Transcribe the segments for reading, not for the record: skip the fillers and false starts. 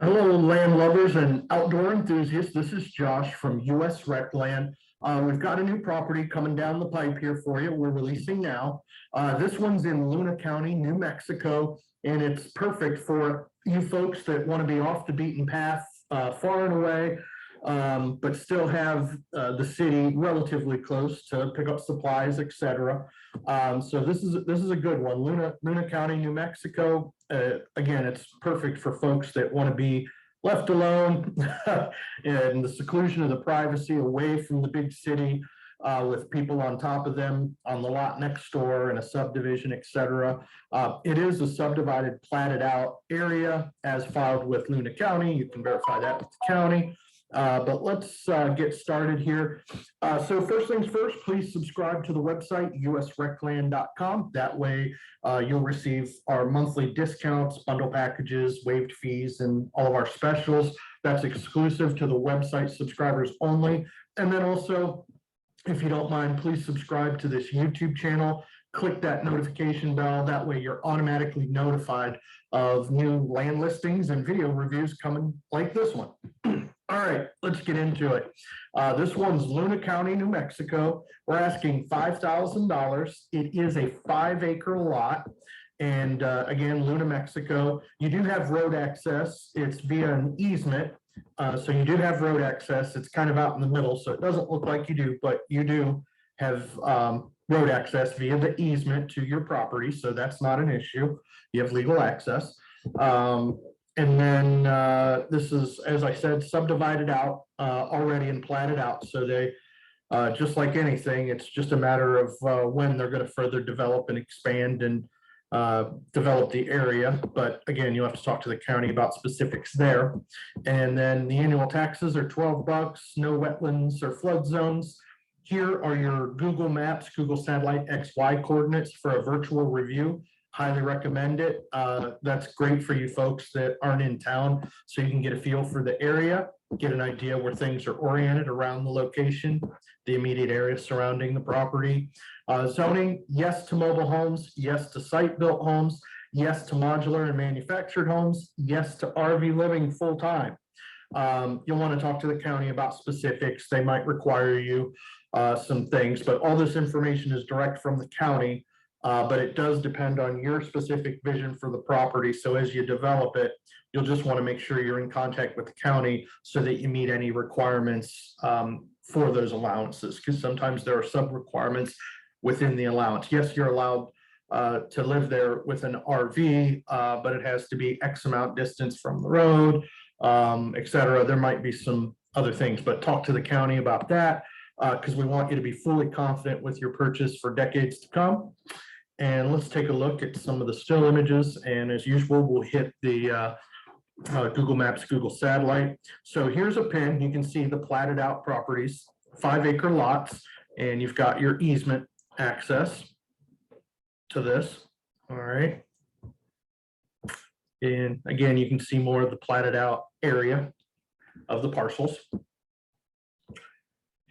Hello, land lovers and outdoor enthusiasts. This is Josh from US Rec Land. We've got a new property coming down the pipe here for you. We're releasing now. This one's in Luna County, New Mexico, and it's perfect for you folks that want to be off the beaten path, far and away, but still have the city relatively close to pick up supplies, etc. So this is a good one. Luna County, New Mexico. Again, it's perfect for folks that want to be left alone in the seclusion of the privacy, away from the big city, with people on top of them on the lot next door in a subdivision, etc. It is a subdivided, platted out area as filed with Luna County. You can verify that with the county. But let's get started here. So first things first, please subscribe to the website, usrecland.com. That way you'll receive our monthly discounts, bundle packages, waived fees, and all of our specials. That's exclusive to the website subscribers only. And then also, if you don't mind, please subscribe to this YouTube channel. Click that notification bell. That way you're automatically notified of new land listings and video reviews coming like this one. All right, let's get into it. This one's Luna County, New Mexico. We're asking $5,000. It is a 5-acre lot. And again, Luna, Mexico. You do have road access. It's via an easement. So you do have road access. It's kind of out in the middle, so it doesn't look like you do, but you do have road access via the easement to your property. So that's not an issue. You have legal access. And then this is, as I said, subdivided out already and platted out. So they, just like anything, it's just a matter of when they're going to further develop and expand and develop the area. But again, you'll have to talk to the county about specifics there. And then the annual taxes are $12, no wetlands or flood zones. Here are your Google Maps, Google Satellite XY coordinates for a virtual review. Highly recommend it. That's great for you folks that aren't in town, so you can get a feel for the area, get an idea where things are oriented around the location, the immediate area surrounding the property. Zoning, yes to mobile homes, yes to site-built homes, yes to modular and manufactured homes, yes to RV living full-time. You'll want to talk to the county about specifics. They might require you some things, but all this information is direct from the county. But it does depend on your specific vision for the property. So as you develop it, you'll just want to make sure you're in contact with the county so that you meet any requirements for those allowances, because sometimes there are sub requirements within the allowance. Yes, you're allowed to live there with an RV, but it has to be X amount distance from the road, etc. There might be some other things, but talk to the county about that because we want you to be fully confident with your purchase for decades to come. And let's take a look at some of the still images. And as usual, we'll hit the Google Maps, Google Satellite. So here's a pin. You can see the platted out properties, 5-acre lots, and you've got your easement access to this. All right. And again, you can see more of the platted out area of the parcels.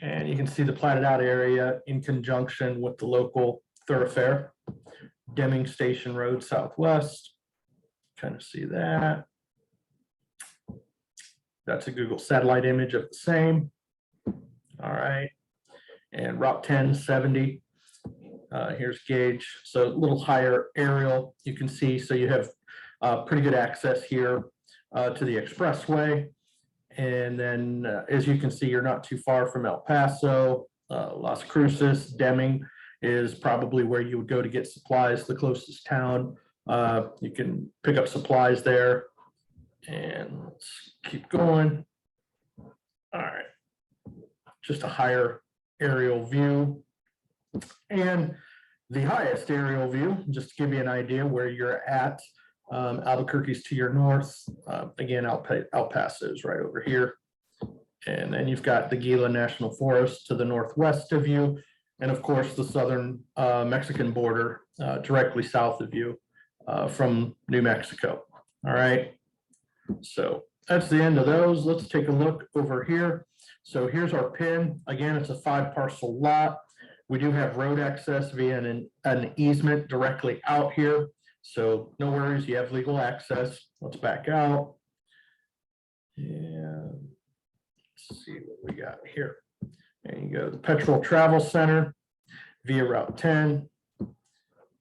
And you can see the platted out area in conjunction with the local thoroughfare, Deming Station Road Southwest. Kind of see that. That's a Google satellite image of the same. All right. And Route 1070. Here's Gage. So a little higher aerial, you can see. So you have pretty good access here to the expressway. And then as you can see, you're not too far from El Paso, Las Cruces. Deming is probably where you would go to get supplies, the closest town. You can pick up supplies there. And let's keep going. All right. Just a higher aerial view. And the highest aerial view, just to give you an idea where you're at, Albuquerque's to your north. Again, El Paso is right over here. And then you've got the Gila National Forest to the northwest of you. And of course, the southern Mexican border directly south of you from New Mexico. All right. So that's the end of those. Let's take a look over here. So here's our pin. Again, it's a 5-parcel lot. We do have road access via an easement directly out here. So no worries, you have legal access. Let's back out. And let's see what we got here. And you go to the Petrol Travel Center via Route 10.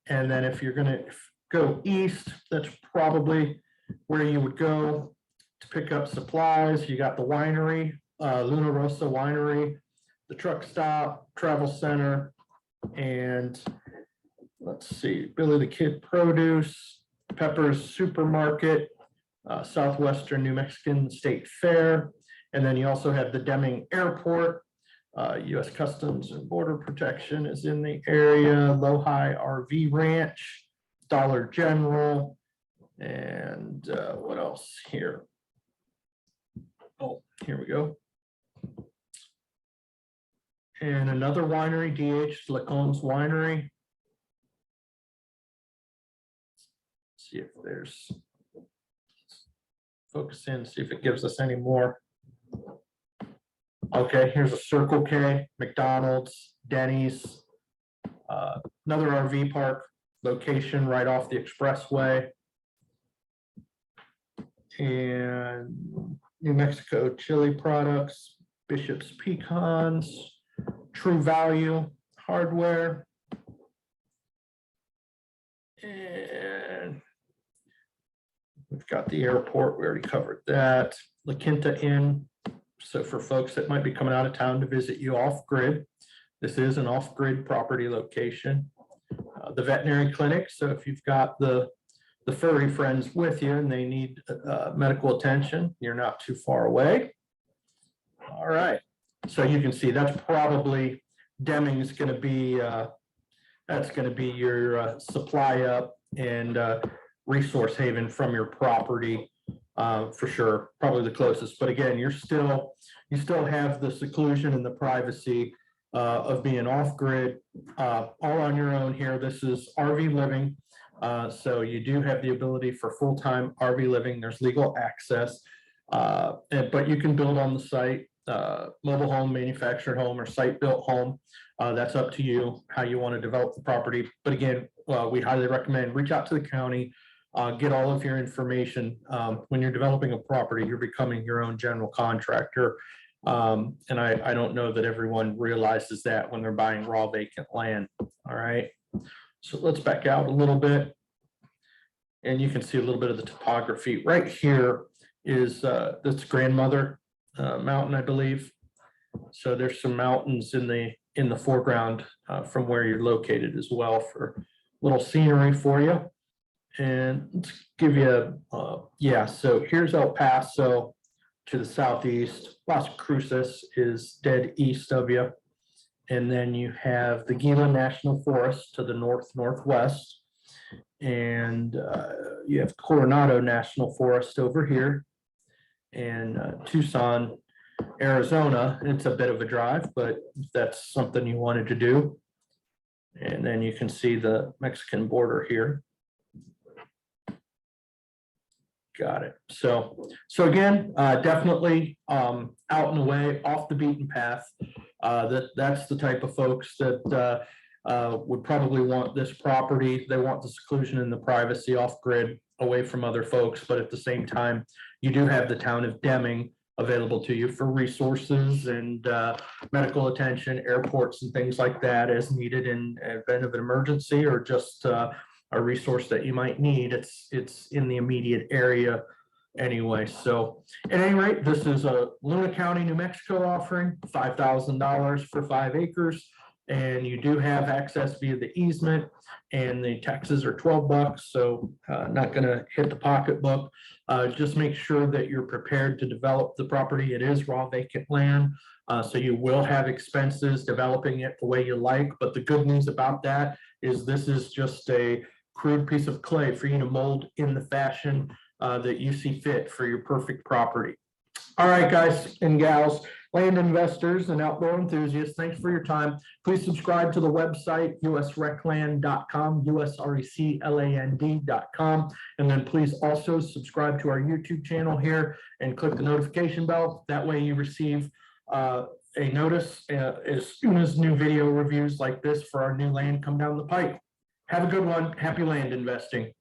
And then if you're gonna go east, that's probably where you would go to pick up supplies. You got the winery, Luna Rosa Winery, the truck stop, travel center, and let's see, Billy the Kid Produce, Pepper's Supermarket, Southwestern New Mexican State Fair, and then you also have the Deming Airport. U.S. Customs and Border Protection is in the area, Lohi RV Ranch, Dollar General, and what else here? Oh, here we go. And another winery, DH Lacombs Winery. See if there's, focus in, see if it gives us any more. Okay, here's a Circle K, McDonald's, Denny's, another RV park location right off the expressway. And New Mexico chili products, Bishop's Pecans, True Value Hardware. And we've got the airport, we already covered that. La Quinta Inn. So for folks that might be coming out of town to visit you off-grid, this is an off-grid property location. The veterinary clinic, so if you've got the furry friends with you and they need medical attention, you're not too far away. All right, so you can see that's probably Deming's going to be, that's going to be your supply up and resource haven from your property. For sure, probably the closest. But again, you still have the seclusion and the privacy of being off grid, all on your own here. This is RV living, so you do have the ability for full-time RV living. There's legal access, but you can build on the site, mobile home, manufactured home, or site-built home. That's up to you how you want to develop the property. But again, we highly recommend reach out to the county. Get all of your information. When you're developing a property, you're becoming your own general contractor. And I don't know that everyone realizes that when they're buying raw vacant land. All right, so let's back out a little bit. And you can see a little bit of the topography. Right here is this Grandmother Mountain, I believe. So there's some mountains in the foreground from where you're located as well for a little scenery for you. And let's give you yeah, so here's El Paso to the southeast. Las Cruces is dead east of you. And then you have the Gila National Forest to the northwest. And you have Coronado National Forest over here. And Tucson, Arizona. It's a bit of a drive, but if that's something you wanted to do. And then you can see the Mexican border here. Got it. So again, definitely out and away, off the beaten path. That's the type of folks that would probably want this property. They want the seclusion and the privacy off grid, away from other folks. But at the same time, you do have the town of Deming available to you for resources and medical attention, airports and things like that as needed in event of an emergency or just a resource that you might need. It's in the immediate area anyway. So at any rate, this is a Luna County, New Mexico offering, $5,000 for 5 acres. And you do have access via the easement, and the taxes are $12. So not going to hit the pocketbook. Just make sure that you're prepared to develop the property. It is raw vacant land. So you will have expenses developing it the way you like. But the good news about that is this is just a crude piece of clay for you to mold in the fashion that you see fit for your perfect property. All right, guys and gals, land investors and outdoor enthusiasts, thanks for your time. Please subscribe to the website, usrecland.com, usrecland.com. And then please also subscribe to our YouTube channel here and click the notification bell. That way you receive a notice as soon as new video reviews like this for our new land come down the pipe. Have a good one. Happy land investing.